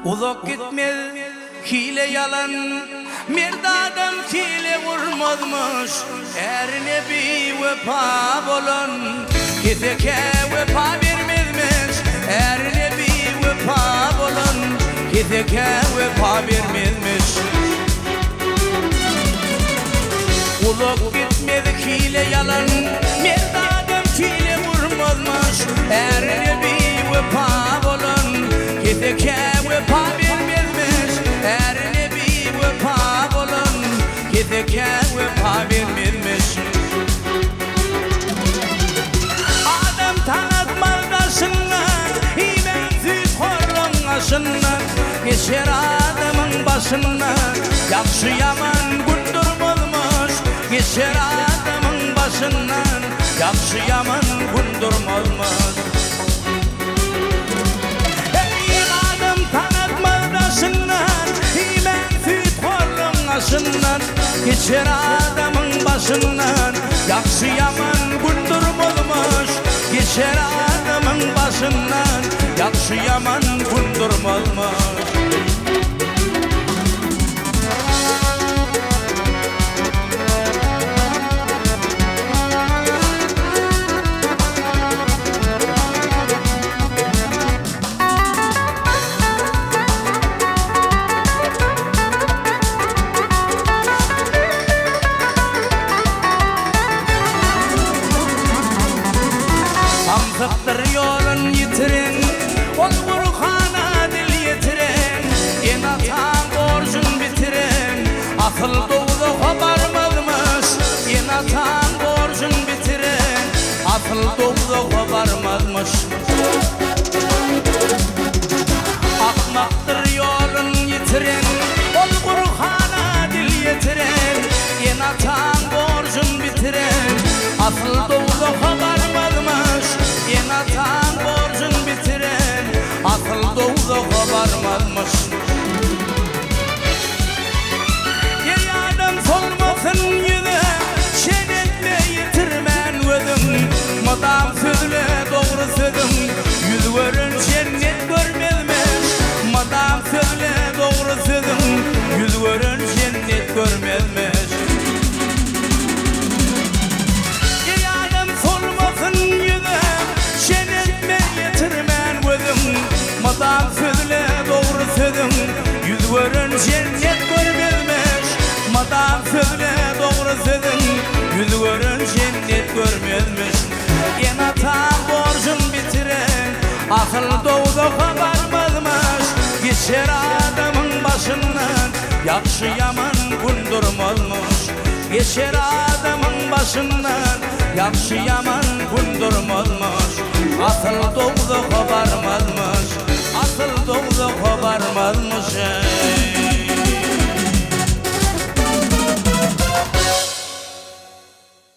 Uzak gitmez hile yalan, merdadam hile vurmazmış. Er nebi vefa bolan, gideke vefa vermezmiş. Er nebi vefa bolan, gideke vefa vermezmiş. Uzak gitmez hile yalan, merdadam hile vurmazmış. Er nebi vefa bolan, gideke vefa vermezmiş. Er nebi vefa bolan, gideke vefa vermezmiş. Adam tanıtmazdaşından, imensiz horlan aşından, geçer adamın başından, yakşı yaman gündürmezmiş. Geçer adamın başından, yakşı yaman gündürmezmiş. Geçer adamın başından, yakşı yaman gündürmezmiş. Geçer adamın başından, yakşı yaman gündürmezmiş. Samsıktır yolun yitirin, ol burhana dil yetirin. En atan borcun bitirin, asıl doğduğu varmazmış. En atan borcun bitirin, asıl doğduğu varmazmış. Akmaktır yolun yitirin, ol burhana dil yetirin. En atan borcun bitirin, asıl doğduğu varmazmış. En atan borcun bitirin, asıl doğduğu varmazmış. Ey adam solmasın yüzü, şenetme yitirmen ödüm. Madam sözle doğru sözüm, yüz görün cennet görmezmiş. Madam sözle doğru sözüm, yüz görün cennet görmezmiş. Ey adam solmasın yüzü, şenetme yitirmen ödüm. Madam sözle doğru sözüm, yüz görün cennet görmezmiş. Madam sözle doğru sözüm, yüz görün cennet görmezmiş. En atan borcun bitirin, akıl doğduğu varmazmış. Geçer adamın başından, yakşı yaman gündürmezmiş. Geçer adamın başından, yakşı yaman gündürmezmiş. Asıl doğduğu varmazmış.